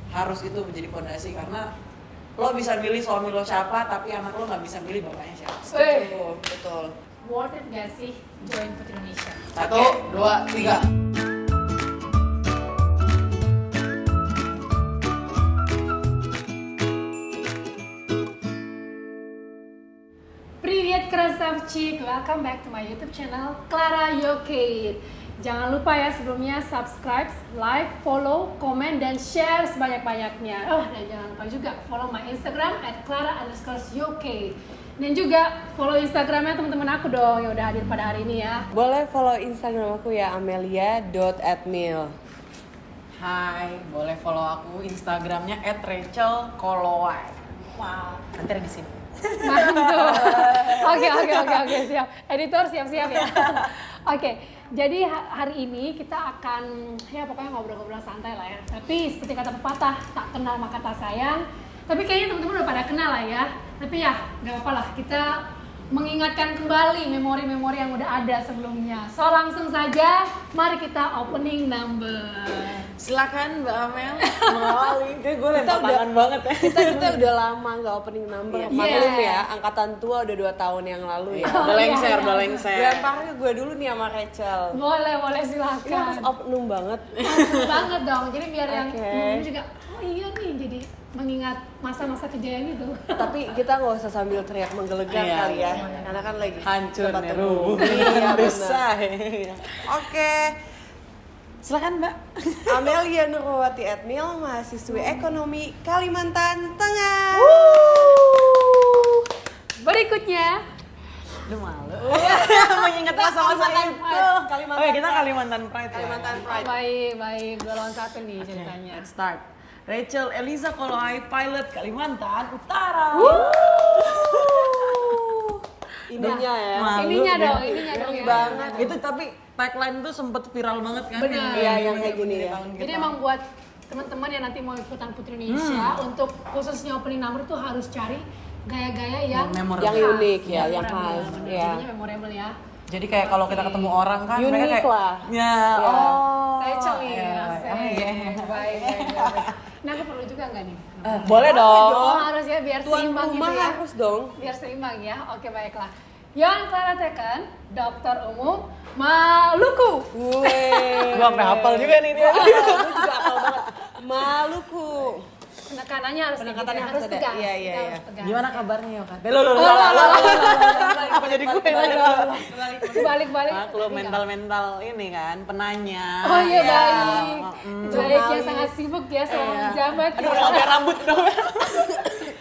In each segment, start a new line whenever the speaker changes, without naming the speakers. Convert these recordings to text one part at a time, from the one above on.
harus itu menjadi fondasi karena lo bisa milih suami lo siapa tapi anak lo nggak bisa milih bapaknya siapa.
Betul.
Worth it gak sih join Putri Indonesia?
1, 2, 3.
Привет, красавчик! Welcome back to my YouTube channel Clara Yokate. Jangan lupa ya sebelumnya subscribe, like, follow, komen, dan share sebanyak-banyaknya. Dan jangan lupa juga follow my Instagram @clara_yokate. Dan juga follow Instagramnya teman-teman aku dong yang udah hadir pada hari ini ya.
Boleh follow Instagram aku ya, amelia.admil.
Hai, boleh follow aku Instagramnya @rachelkolowai. Wow, nanti ada di sini.
Mantap. Oke, siap. Editor siap-siap ya. Oke, jadi hari ini kita akan ya pokoknya ngobrol-ngobrol santai lah ya. Tapi seperti kata pepatah, tak kenal maka tak sayang. Tapi kayaknya teman-teman udah pada kenal lah ya. Tapi ya nggak apa-apa lah, kita mengingatkan kembali memori-memori yang udah ada sebelumnya. So langsung saja, mari kita opening number.
Silakan Mbak Amel mengawali. Gue lempar tangan banget ya.
Kita udah lama nggak opening number. Maklum ya, angkatan tua udah 2 tahun yang lalu ya.
Udah lengser, udah lengser.
Lemparnya gue dulu nih sama Rachel.
Boleh
Ini
silakan.
harus opening banget.
Langsung banget dong. Jadi biar yang
Oke.
teman-teman juga, oh iya nih, jadi mengingat masa-masa kejayaan itu.
Tapi kita nggak usah sambil teriak menggelegar
Iya,
kali ya,
iya.
karena kan lagi
Hancur
tempat
nih
teduh.
rubuh.
Iya
Bisa.
benar. Oke,
Silakan Mbak.
Amelia Nurwati Admil, mahasiswi ekonomi Kalimantan Tengah.
Berikutnya,
Lu malu. Mengingat masa-masa itu.
Kalimantan
Oh ya, kita
Pride.
Kalimantan Pride ya.
Kalimantan Pride.
baik, golongan satu nih ceritanya.
Let's start. Rachel Eliza Kolowai, pilot Kalimantan Utara.
Ininya ya.
Malu
Ininya
deh.
dong
Ngeri
ya.
banget.
Itu tapi tagline tuh sempet viral banget kan.
Benar.
Iya, yang kayak gini ya.
Jadi emang buat teman-teman yang nanti mau ikutan Putri Indonesia untuk khususnya opening number tuh harus cari gaya-gaya yang
memorable.
Yang
khas,
unik ya, yang
memorable,
khas,
bener.
ya.
Jadinya memorable ya.
Jadi kayak kalau kita ketemu orang kan
Unik
mereka kayak
lah.
Ya,
Ya.
oh.
Rachel nih,
Iya.
asik.
Ah, iya.
Baik. Nah aku perlu juga nggak nih?
Boleh dong.
Oh harus ya biar
Tuan
seimbang
rumah
gitu ya.
harus dong.
Biar seimbang ya. Oke baiklah. Yang Clara Teken, Dokter Umum Maluku.
Weh.
Gua sampai hafal juga nih dia.
Gue juga hafal banget. Maluku.
Penekanannya harus kayak gitu
Penekatannya
ya,
harus ada.
tegas.
Iya,
Kita
iya.
harus tegas.
Gimana kabarnya ya kan?
Apa
jadi gue?
Balik-balik.
Lu mental ini kan penanya.
Oh iya
Ya.
baik.
Mm.
Baik yang
Jurnalis.
sangat sibuk ya selama
Iya.
menjabat.
Aduh, sampai rambut dong.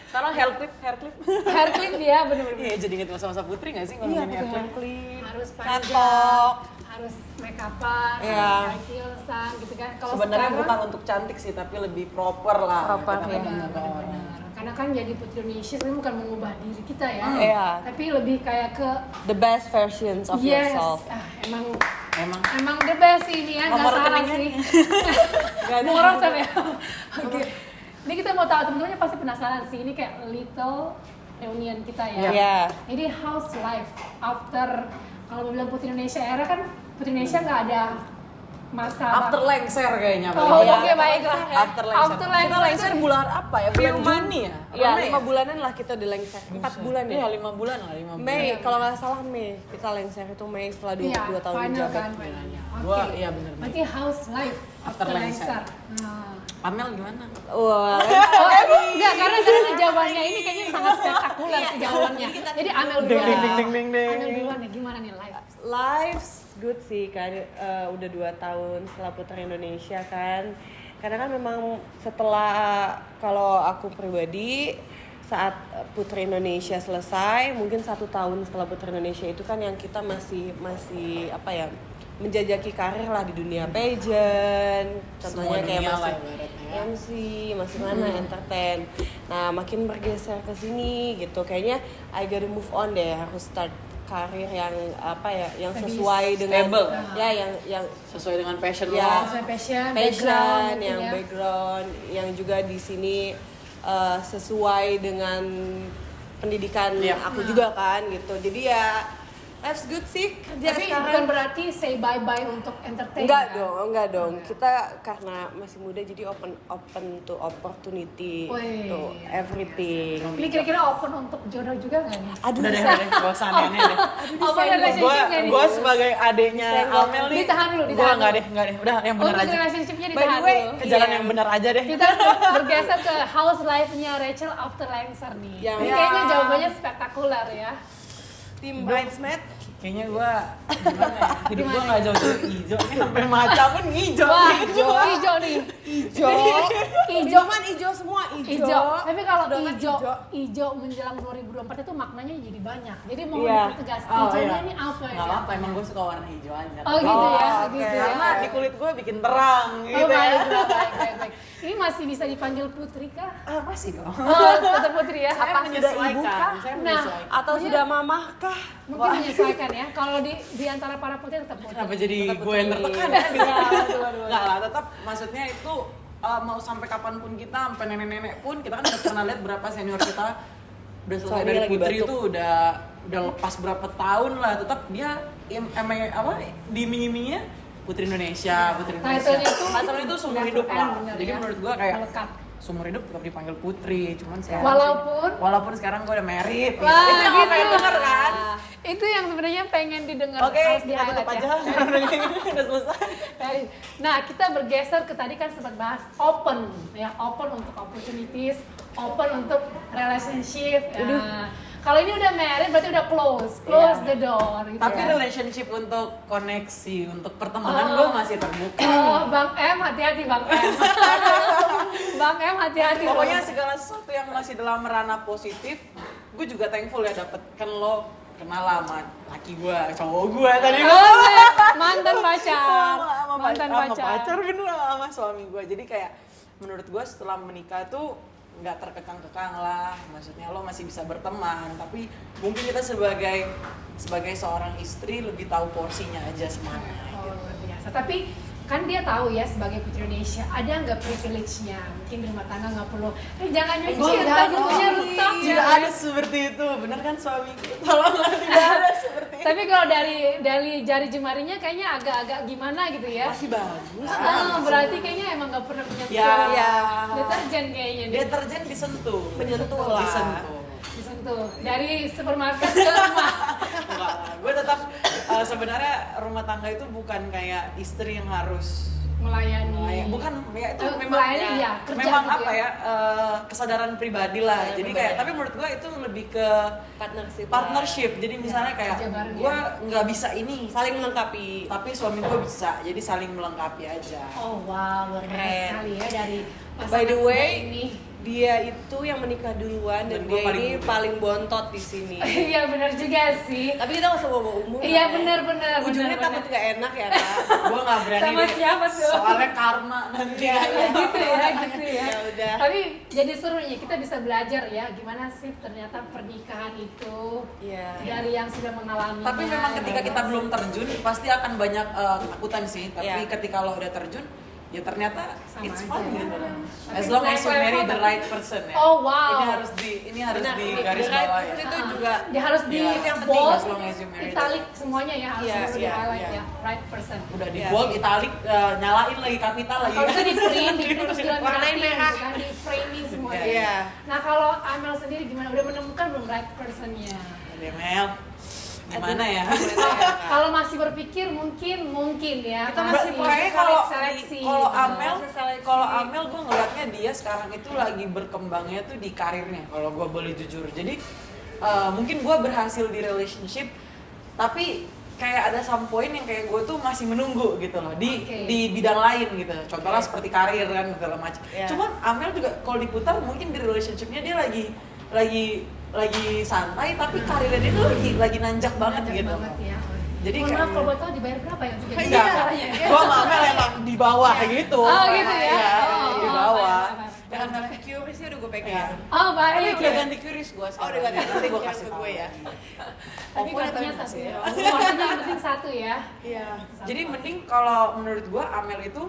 Sekarang hair clip.
Hair clip dia bener-bener
Iya, jadi inget masa-masa Putri nggak sih
Iya,
ngomongin hair
pakai
clip?
klip.
harus panjang,
Katok.
harus make upan,
Iya.
harus high heelsan gitu kan. Kalau
Sebenarnya
sekarang
bukan untuk cantik sih, tapi lebih proper lah.
Proper,
Kita
ya.
ngomongin
benar-benar. Karena kan jadi Putri Indonesia sebenarnya bukan mengubah diri kita ya,
Iya.
tapi lebih kayak ke
The best versions of
yes,
yourself.
Emang
the best sih ini ya, nggak
Nomor
salah
rekeningnya
sih.
Gak ada.
Murah sama ya. Oke. Ini kita mau tahu teman-temannya pasti penasaran sih, ini kayak little reunion kita ya.
Iya.
Jadi how's life after, kalau mau bilang Putri Indonesia era kan Putri Indonesia nggak ada masa
after lengser kayaknya.
Oh,
paling.
oke, baiklah.
After lengser.
After lengser.
Kita lengser bulan apa ya? Bulan Juni ya?
Iya,
Apa Mei
5 bulanan lah kita udah lengser. 4 bulan
Iya,
ya.
5 bulan lah, 5 bulan.
Mei, kalau nggak salah Mei. Kita lengser itu Mei setelah 2
Iya,
tahun
final
menjabat.
kan finalnya. Oke.
Gua, iya bener.
Berarti how's life
After
after
lengser.
lengser. Nah.
Pamel gimana?
Wah,
Oh, enggak, karena jawabannya ini kayaknya sangat spektakuler sih jawabannya. Jadi Amel duluan.
ding, ding.
Amel duluan ya, gimana nih life?
life's good sih kan. Udah 2 tahun setelah Putri Indonesia kan. Karena kan memang setelah, kalau aku pribadi, saat Putri Indonesia selesai, mungkin 1 tahun setelah Putri Indonesia itu kan yang kita masih apa ya, menjajaki karir lah di dunia pageant, contohnya
Semua
kayak
dunia lah
masih
ibaratnya ya.
MC, masih mana entertain. Nah makin bergeser ke sini gitu, kayaknya I gotta move on deh, harus start karir yang apa ya, yang sesuai dengan
Stable.
ya, yang
Sesuai dengan passion
Ya.
lo.
Sesuai passion,
passion,
gitu
yang
ya.
background, yang juga di sini sesuai dengan pendidikan
Iya.
aku juga kan gitu. Jadi ya Life's good sih kerja
Tapi
sekarang.
bukan berarti say bye-bye untuk entertain.
Enggak
kan?
dong. Kita karena masih muda jadi open to opportunity,
Wih,
to everything.
Ini kira-kira open untuk jodoh juga nggak nih?
Aduh,
Udah deh, gak usah aneh-aneh deh.
Open relationship nggak nih?
Gue sebagai adeknya
Senggol.
Amel nih.
Ditahan dulu,
Gue
ditahan
enggak
dulu.
deh. Udah yang benar
Untuk
aja.
relationship-nya
By
ditahan
the way,
dulu.
Ke jalan
Iya.
yang benar aja deh.
Kita bergeser ke house life-nya Rachel after Lancer nih.
Yang-
Ini kayaknya jawabannya spektakular ya.
tim bridesmaid.
Kayaknya gue gimana ya? Hidup gue gak jauh dari hijau. Ini sampai maca pun hijau.
Wah, hijau nih.
Hijau.
Hijau.
Cuman hijau semua
Hijau. Tapi kalau
Sedangkan
hijau menjelang 2024 itu maknanya jadi banyak. Jadi mau
Iya.
dipertegas
Oh,
hijaunya
iya.
ini apa ya?
Gak apa, emang gue suka warna hijau aja.
Oh gitu ya,
oke.
gitu ya.
Karena di kulit gue bikin terang
Oh
gitu ya.
baik. Ini masih bisa dipanggil Putri kah?
Ah, masih dong.
Oh, tetap Putri ya.
Saya
Apa sudah ibu
menyesuaikan,
kah?
saya
Nah,
menyesuaikan.
atau
Iya.
sudah mamah kah?
Mungkin menyesuaikan ya. Kalau di antara para putri tetap Putri.
Kenapa jadi
Tetap
gue yang
Putri.
tertekan ya? Enggak lah, tetap maksudnya itu mau sampai kapanpun kita, sampai nenek-nenek pun kita kan udah pernah lihat berapa senior kita udah selesai
Suami
dari
lagi
Putri
batuk.
itu udah lepas berapa tahun lah, tetap dia diiming-imingnya Putri Indonesia, Putri Indonesia.
Title-nya
itu seumur
never
hidup
end,
lah.
bener
Jadi
ya.
menurut gue kayak
Melekat.
seumur hidup tetap dipanggil Putri, cuman sekarang
Walaupun
sekarang gue udah married.
Wah,
Itu yang
gitu.
pengen denger kan?
itu yang sebenarnya pengen didengar.
Oke,
harus
kita tutup
di-highlight
aja.
ya.
Udah selesai.
Nah, kita bergeser ke tadi kan sempat bahas open ya, open untuk opportunities, open untuk relationship. Nah, kalau ini udah married berarti udah close
Iya.
the door gitu.
Tapi
kan.
relationship untuk koneksi, untuk pertemanan gue masih terbuka.
Oh, Bang M hati-hati Bang M. Bang M hati-hati.
Pokoknya
Bang.
segala sesuatu yang masih dalam ranah positif, gue juga thankful ya dapet kan lo kenal sama laki gue, cowok gue tadi.
Mantan pacar. Mantan
sama
pacar.
pacar bener sama suami gue. Jadi kayak menurut gue setelah menikah tuh nggak terkekang-kekang lah, maksudnya lo masih bisa berteman, tapi mungkin kita sebagai seorang istri lebih tahu porsinya aja semana.
Oh, luar biasa. Tapi kan dia tahu ya sebagai Putri Indonesia ada nggak privilege-nya, mungkin di rumah tangga nggak perlu jangan nyuci ntar bukunya rusak
Tidak
ya.
ada seperti itu, bener kan suamiku? Tolonglah, tidak ada seperti itu.
Tapi kalau dari jari jemarinya kayaknya agak-agak gimana gitu ya.
Masih bagus.
Berarti kayaknya emang nggak pernah menyentuh
Ya.
deterjen kayaknya deh.
Deterjen disentuh.
Menyentuh lah.
Disentuh.
Disentuh dari supermarket ke rumah.
Enggak lah. Gue tetap sebenarnya rumah tangga itu bukan kayak istri yang harus
Melayani.
bukan ya itu memang
melayani ya, kerja
memang
gitu
apa ya kesadaran pribadi lah.
Kesadaran
Jadi
pribadi.
kayak tapi menurut gue itu lebih ke partnership. Jadi misalnya kayak
kerja bareng
gue
ya.
nggak bisa ini,
Saling melengkapi.
tapi suami gue bisa. Jadi saling melengkapi aja.
Oh wow, luar biasa
Keren.
sekali ya dari
By
pasangan
the
muda
way,
ini.
dia itu yang menikah duluan
Dan
dan
gua
dia
paling
ini
muda.
paling bontot di sini.
Iya benar juga sih.
Tapi kita nggak usah bawa umur.
Iya
kan, ya.
benar.
Ujungnya takut nggak enak ya kak.
Gue nggak berani
Sama
deh.
siapa tuh?
Soalnya karma nanti.
Ya gitu ya.
Ya udah.
Tapi jadi seru nih kita bisa belajar ya gimana sih ternyata pernikahan itu
Iya.
dari yang sudah mengalami.
Tapi memang ketika kita belum terjun pasti akan banyak ketakutan sih. Tapi
Iya.
ketika lo udah terjun, ya ternyata
Sama
it's
aja
fun
ya.
gitu.
Tapi
As long as you
naik
marry
level
the
tapi-
right person ya.
Oh, wow.
Ini harus di garis
Dengan
bawah ya.
itu juga
dia harus di
Iya,
yang penting,
bold,
as long as you married.
italic semuanya ya harus
Iya,
harus di
iya,
highlight
iya.
ya right person.
Udah di
Iya.
bold, italic, nyalain lagi kapital lagi.
Kalau bisa di print terus dilaminatin
Warnain merah.
gitu kan, di framing semuanya.
Iya.
Nah kalau Amel sendiri gimana? Udah menemukan belum right personnya?
Ada Mel. Gimana ya?
Kalau masih berpikir mungkin ya.
Kita masih
Kayaknya kalau
seleksi.
kalau
gitu.
Amel
Masih seleksi.
kalau Amel gue ngeliatnya dia sekarang itu lagi berkembangnya tuh di karirnya kalau gue boleh jujur. Jadi mungkin gue berhasil di relationship tapi kayak ada some point yang kayak gue tuh masih menunggu gitu loh di
Oke.
di bidang lain gitu. Contohnya seperti karir kan segala macam.
Iya.
Cuman Amel juga kalau diputar mungkin di relationshipnya dia lagi santai tapi karirnya dia tuh lagi nanjak banget
Banyak
gitu.
banget ya.
Jadi
Mohon
kayak
maaf kalau boleh tahu dibayar berapa ya untuk jadi
enggak,
caranya?
gua sama Amel emang di bawah gitu.
Oh gitu ya.
Iya, di bawah.
baik.
Dengan QRIS udah gue pegang.
Oh
Tapi
baik.
udah ganti QRIS gua sekarang.
Oh, udah ganti.
Nanti gua
Kirim
kasih
ke
tahu.
gue ya.
Tapi
Oppo
kartunya
tapi
satu
masih
ya.
ya.
Kartunya yang penting satu ya.
Iya.
Jadi mending kalau menurut gua Amel itu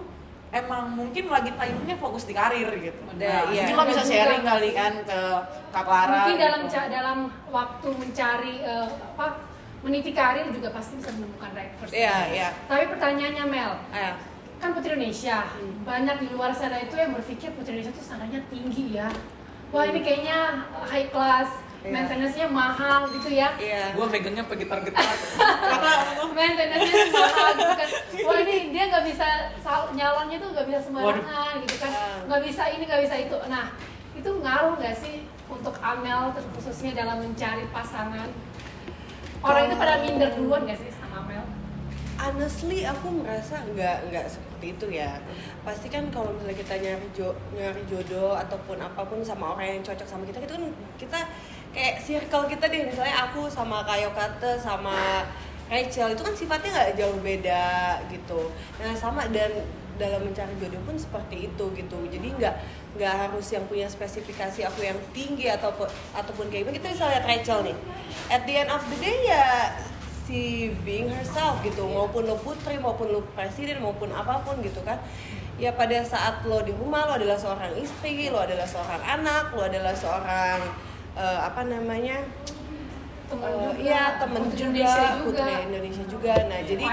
emang mungkin lagi timingnya fokus di karir gitu.
Udah, iya.
Mungkin lo bisa sharing kali kan ke Kak Clara.
Mungkin
gitu.
dalam waktu mencari meniti karir juga pasti bisa menemukan right person.
Iya.
Tapi pertanyaannya Mel,
Ah,
kan Putri Indonesia, banyak di luar sana itu yang berpikir Putri Indonesia tuh standarnya tinggi ya. Wah ini kayaknya high class, maintenance-nya mahal gitu ya.
iya.
Gue megangnya pegitar-gitar.
Maintenance-nya mahal gitu kan. Wah ini dia nggak bisa, nyalonnya tuh nggak bisa sembarangan gitu kan. Nggak bisa ini, nggak bisa itu. Nah itu ngaruh nggak sih untuk Amel khususnya dalam mencari pasangan? Orang itu pada minder duluan nggak sih sama Amel?
Honestly aku merasa nggak seperti itu ya. Pasti kan kalau misalnya kita nyari jodoh ataupun apapun sama orang yang cocok sama kita, itu kan kita kayak circle kita deh, misalnya aku sama Kayo Kate sama Rachel itu kan sifatnya nggak jauh beda gitu. Nah sama, dan dalam mencari jodoh pun seperti itu gitu. Jadi nggak harus yang punya spesifikasi aku yang tinggi ataupun kayak gitu. Kita bisa lihat Rachel nih, at the end of the day ya si being herself gitu, maupun lo putri, maupun lo presiden, maupun apapun gitu kan. Ya pada saat lo di rumah, lo adalah seorang istri, lo adalah seorang anak, lo adalah seorang
Temen juga,
iya temen
Putri
juga,
Indonesia
Putri Indonesia juga. Nah jadi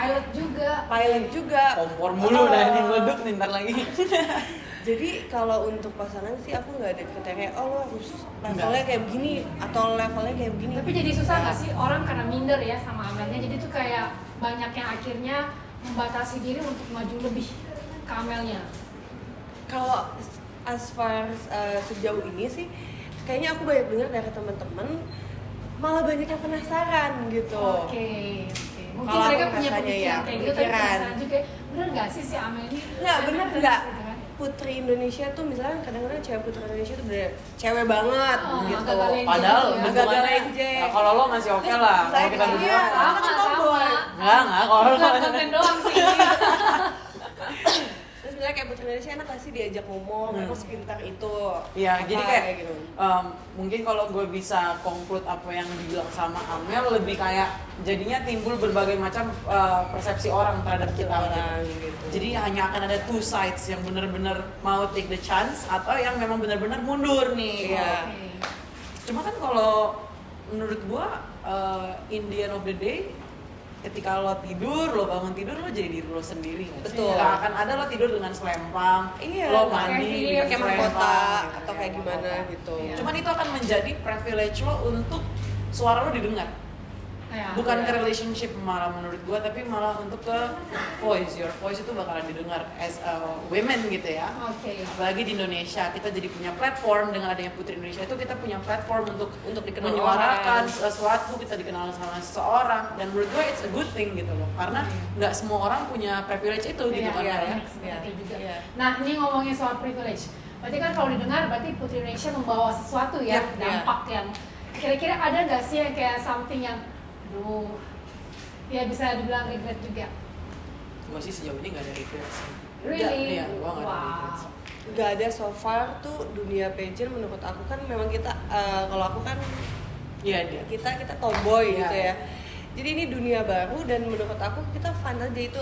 pilot juga.
Kompor mulu dah ini meleduk nih ntar lagi.
Jadi kalau untuk pasangan sih aku nggak ada kriteria, oh lo harus levelnya kayak begini atau levelnya kayak begini.
Tapi jadi susah nggak sih orang karena minder ya sama Amelnya, jadi tuh kayak banyak yang akhirnya membatasi diri untuk maju lebih ke Amelnya.
Kalau as far sejauh ini sih kayaknya aku banyak dengar dari teman-teman malah banyak yang penasaran gitu.
Oke. Mungkin
Kalau
mereka
aku
punya
rasanya
pemikiran
ya,
kayak gitu, tapi
pemikiran.
penasaran juga. Bener nggak sih si Amel ini?
Nggak, bener
Emang
nggak.
gitu kan?
Putri Indonesia tuh misalnya kadang-kadang cewek Putri Indonesia tuh bener cewek banget
agak
gitu.
lenje
Padahal
gitu ya.
bentukannya,
Agak lenje.
nah, kalau lo masih oke lah. Kalau kita berdua,
Iya.
Sama.
enggak kalau lo
Bukan konten doang sih.
Terus misalnya kayak Putri Indonesia enak gak sih diajak ngomong, aku sepintar itu.
Iya,
Apa,
jadi kayak
gitu.
Mungkin kalau gue bisa conclude apa yang dibilang sama Amel, lebih kayak jadinya timbul berbagai macam persepsi orang terhadap kita.
Orang gitu.
Jadi hanya akan ada two sides yang benar-benar mau take the chance atau yang memang benar-benar mundur nih.
Iya.
Oke.
Cuma kan kalau menurut gue in the end of the day, ketika lo tidur, lo bangun tidur, lo jadi diri lo sendiri.
Betul.
Gak akan ada lo tidur dengan selempang,
Iya,
lo
pakai
mandi,
film,
pakai
selempang,
mahkota
gitu,
atau
pakai
kayak gimana
mahkota.
gitu.
Iya.
Cuman itu akan menjadi privilege lo untuk suara lo didengar.
Ya,
Bukan
ya.
ke relationship malah menurut gua, tapi malah untuk ke voice. Your voice itu bakalan didengar as a women gitu ya.
Oke.
Apalagi di Indonesia, kita jadi punya platform dengan adanya Putri Indonesia itu, kita punya platform untuk
dikenal
menyuarakan
orang.
sesuatu, kita dikenal sama seseorang, dan menurut gue it's a good thing gitu loh, karena nggak semua orang punya privilege itu gitu kan
Iya,
ya.
iya, seperti juga.
Iya.
Nah, ini ngomongin soal privilege. Berarti kan kalau didengar, berarti Putri Indonesia membawa sesuatu ya,
Iya.
dampak yang kira-kira ada nggak sih yang kayak something yang, aduh, ya bisa dibilang regret juga.
Gue sih sejauh ini nggak ada regret sih.
Really?
Iya, gua nggak ada
Wow.
regret sih.
Gak ada so far tuh dunia pageant menurut aku kan memang kita kalau aku kan
Iya dia.
kita tomboy
Iya.
gitu ya. Jadi ini dunia baru dan menurut aku kita fun aja itu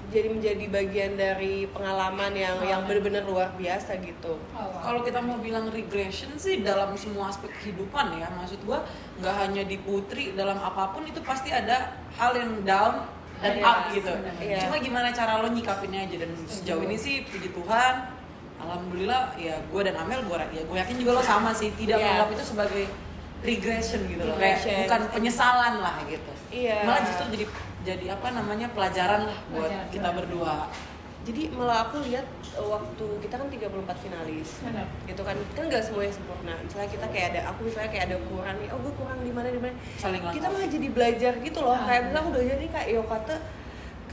jadi menjadi bagian dari pengalaman yang benar-benar luar biasa gitu.
Oh, wow.
Kalau kita mau bilang regression sih dalam semua aspek kehidupan ya, maksud gua nggak hanya di Putri, dalam apapun itu pasti ada hal yang down dan
Iya,
up gitu.
iya.
Cuma gimana cara lo nyikapinnya aja, dan sejauh ini sih puji Tuhan, alhamdulillah ya gue dan Amel, gue yakin juga lo sama sih, tidak
Iya.
menganggap itu sebagai regression gitu loh, kayak
Regression.
bukan penyesalan lah gitu.
Iya.
Malah justru jadi apa namanya, pelajaran lah buat
Pelajaran.
kita berdua.
Jadi malah aku lihat waktu kita kan 34 finalis.
Benar.
Gitu kan nggak semuanya sempurna. Misalnya kita kayak ada, aku misalnya kayak ada kurang nih, oh gue kurang di mana.
Saling
Kita
lengkap.
malah jadi belajar gitu loh.
Ah.
Kayak misalnya aku belajar nih kayak Yokate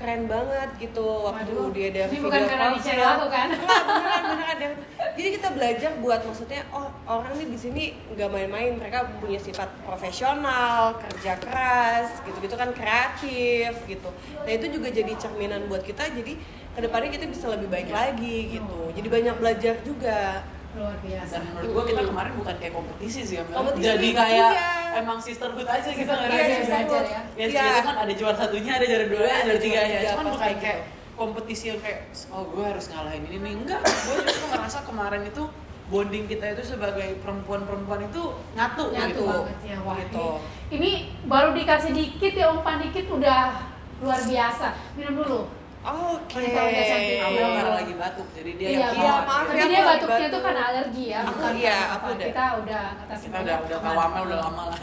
keren banget gitu waktu
Waduh,
dia ada
ini
video
bukan karena
call.
dicari aku kan?
Enggak, beneran. Jadi kita belajar buat, maksudnya oh orang nih di sini nggak main-main, mereka punya sifat profesional, kerja keras, gitu-gitu kan, kreatif gitu. Nah itu juga jadi cerminan buat kita, jadi kedepannya kita bisa lebih baik lagi gitu. Jadi banyak belajar juga.
Luar biasa.
Dan menurut gua kita kemarin bukan kayak kompetisi sih ya, Mel.
Kompetisi,
Jadi kayak
iya.
emang sisterhood aja gitu.
Sisterhood
Iya,
aja,
sisterhood.
belajar ya.
Ya
Iya.
segitu kan ada juara satunya, ada juara dua, ada juara tiga ya.
tiga,
Cuman
pas
bukan
kayak
kayak
gitu.
kompetisi yang kayak, oh gue harus ngalahin ini nih. Enggak, gue justru ngerasa kemarin itu bonding kita itu sebagai perempuan-perempuan itu nyatu
Nyatu
gitu.
banget ya. Wah,
Gitu.
ini baru dikasih dikit ya umpan dikit udah luar biasa. Minum dulu.
Oke.
Wanita udah cantik.
Aku karena lagi batuk, jadi dia
Iya,
yang
maaf
tapi
ya,
dia
aku lagi
batuknya
batuk.
tuh karena alergi ya,
Aku
bukan
iya,
karena
aku
apa.
udah.
Kita udah ngatasin
kita udah tahu Amel udah lama lah.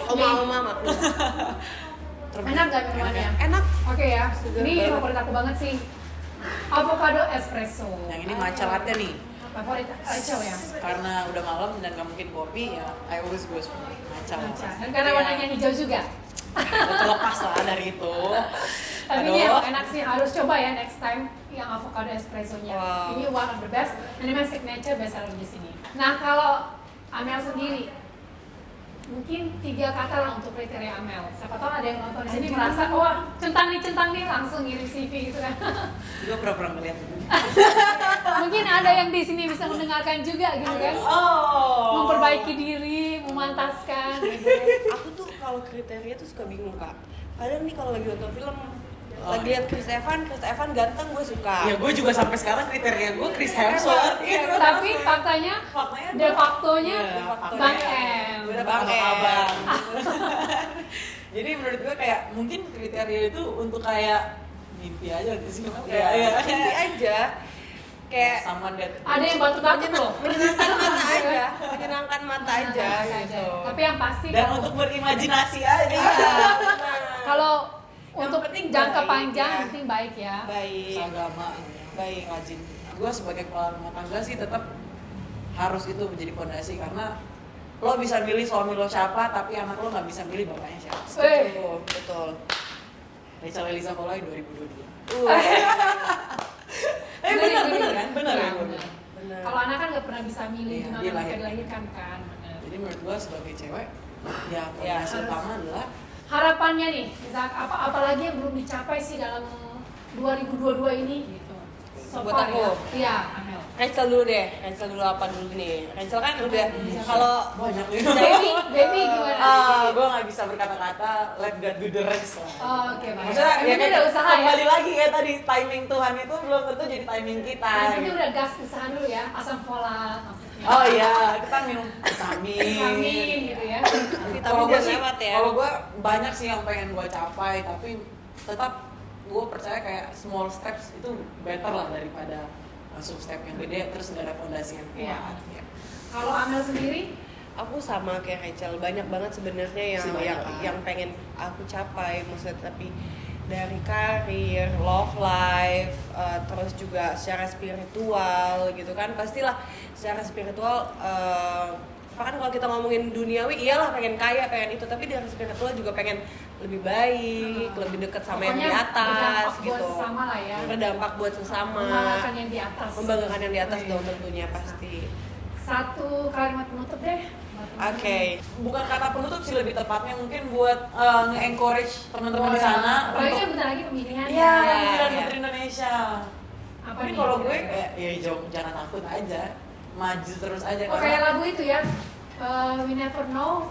Oma maklum.
Enak gak minumannya?
Enak.
Oke ya,
Segar
ini
banget.
favorit aku banget sih. Avocado espresso.
Yang ini matcha latte nih.
Favorit Rachel ya.
Karena udah malam dan gak mungkin kopi ya, I always go for matcha.
Matcha. Dan karena
Iya.
warnanya hijau juga.
Udah terlepas lah dari itu.
Tapi
Aduh.
ini emang enak sih, harus coba ya next time yang avocado espressonya.
Wow.
Ini one of the best, dan ini memang signature best seller di sini. Nah kalau Amel sendiri, mungkin 3 kata lah untuk kriteria Amel. Siapa tahu ada yang nonton di sini merasa, wah centang nih, langsung ngirim CV gitu kan.
Juga pernah ngeliat.
Mungkin ada yang di sini bisa mendengarkan juga gitu kan.
Oh.
Memperbaiki diri, memantaskan gitu.
Aku tuh kalau kriteria tuh suka bingung kak. Kadang nih kalau lagi nonton film, lagi
iya.
lihat Chris Evans ganteng gue suka.
Ya gue juga sampai sekarang kriteria gue Chris Hemsworth. Iya.
Tapi faktanya,
Faktanya
de factonya
Iya,
Bang
faktanya.
M.
Gue dapet
Bang
sama
M.
abang. Jadi menurut gue kayak mungkin kriteria itu untuk kayak mimpi aja di sini. Iya.
Mimpi aja. Kayak
Sama that.
Ada yang batuk-batuk loh.
menyenangkan mata aja, menyenangkan mata aja gitu.
Tapi yang pasti
Dan
kalau-
untuk berimajinasi aja.
kalau
Yang
untuk
penting
jangka
baik,
panjang
ya.
yang penting baik ya.
Baik.
Agama
Baik.
rajin. Gue sebagai kepala rumah tangga sih tetap harus itu menjadi fondasi karena lo bisa milih suami lo siapa tapi anak lo nggak bisa milih bapaknya siapa.
Betul, betul.
Rachel Eliza Polai 2022.
Bener,
bener kan? Bener
Iya,
ya, gue
bener.
bilang.
Benar.
Kalau anak kan nggak pernah bisa milih
Iya,
gimana
dia
mereka
lahir.
dilahirkan kan. Bener.
Jadi menurut gue sebagai cewek ya fondasi
harus.
utama adalah
Harapannya nih, bisa apalagi yang belum dicapai sih dalam 2022 ini gitu. So
Buat
far
aku?
ya. Iya, Amel.
Rachel dulu deh, Rachel dulu apa dulu nih? Rachel kan udah kalau
banyak nih.
Baby gimana?
Gue nggak bisa berkata-kata, let God do the rest lah.
Oh, oke, baik.
Maksudnya
Yang
ya
penting
kan
udah usaha ya.
kembali lagi kayak tadi timing Tuhan itu belum tentu jadi timing kita.
Yang penting
gitu.
udah gas usaha dulu ya, asam folat maksudnya.
Oh iya, kita minum vitamin.
Vitamin gitu ya.
Vitamin
Kalau gue
jangan
sih,
lewat ya.
kalau gue banyak sih yang pengen gue capai, tapi tetap gue percaya kayak small steps itu better lah daripada langsung step yang gede terus nggak ada fondasi yang
Iya.
kuat. Ya.
Kalau Amel sendiri,
aku sama kayak Rachel, banyak banget sebenarnya yang
Masih banyak,
yang,
kan?
yang pengen aku capai, maksudnya tapi dari karir, love life, terus juga secara spiritual gitu kan, pastilah secara spiritual bahkan kalau kita ngomongin duniawi iyalah pengen kaya, pengen itu, tapi dari spiritual juga pengen lebih baik, lebih dekat sama yang di
pokoknya
atas
berdampak
gitu.
buat sesama lah ya.
Berdampak buat sesama.
Membanggakan yang di atas.
Membanggakan yang di atas
Iya.
dong tentunya pasti.
Satu kalimat penutup deh.
Oke.
Bukan kata penutup sih, lebih tepatnya mungkin buat nge-encourage teman-teman di sana.
Apalagi kan
untuk-
bentar lagi pemilihan
Iya,
ya.
pemilihan
iya.
Putri Indonesia.
Apa
Tapi
nih?
kalau gue kayak ya jangan takut aja, maju terus aja.
Oh kayak lagu itu ya. We never know,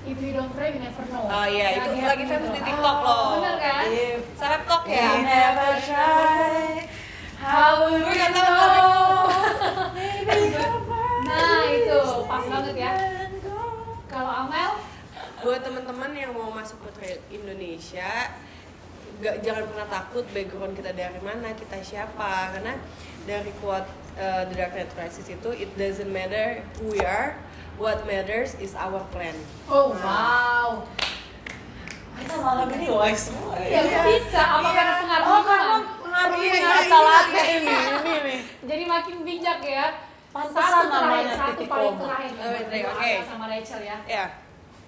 if we don't pray we never know.
Oh iya, itu lagi famous di TikTok loh.
Bener kan?
If
Seleb talk
we
ya.
never try, how will we
Nggak tahu
know?
Nah itu pas banget ya. Kalau Amel,
Buat teman-teman yang mau masuk Putri Indonesia, jangan pernah takut background kita dari mana, kita siapa. Karena dari quote The Dark Knight Rises itu, it doesn't matter who we are, what matters is our plan.
oh wow.
Kita malam ini wise semua
Ya kok bisa, apa
Iya.
karena pengaruh
Oh,
lingkungan?
karena pengaruh
Iya,
lingkungan
iya,
salatnya
iya.
ini nih.
Jadi makin bijak ya.
Pantesan
Satu terakhir,
namanya
satu
titik
paling
koma.
terakhir.
Oh,
nih,
oke.
buat Amel sama Rachel ya.
Ya.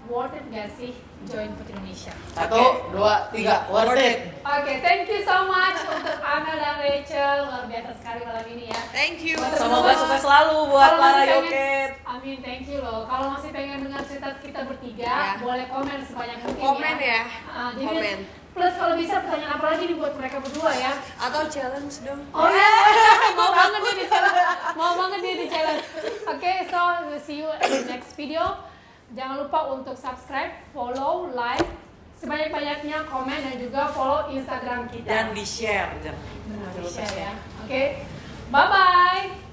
Worth it gak sih join Putri Indonesia?
1, 2, 3, worth it.
Oke, thank you so much untuk Amel dan Rachel. Luar biasa sekali malam ini ya.
Thank you.
Semoga sukses selalu buat
Kalau
Lara
masih pengen-
Yoket.
Amin, thank you loh. Kalau masih pengen dengar cerita kita bertiga,
Ya.
boleh komen sebanyak mungkin
Komen ya.
Jadi
Komen.
plus kalau bisa pertanyaan apa lagi nih buat mereka berdua ya?
Atau challenge dong.
Oh ya, mau banget dia di challenge. Mau banget dia di challenge. Oke, so we'll see you in the next video. Jangan lupa untuk subscribe, follow, like, sebanyak-banyaknya komen dan juga follow Instagram kita.
Dan di-share jangan.
Benar, di-share ya. Oke, bye-bye.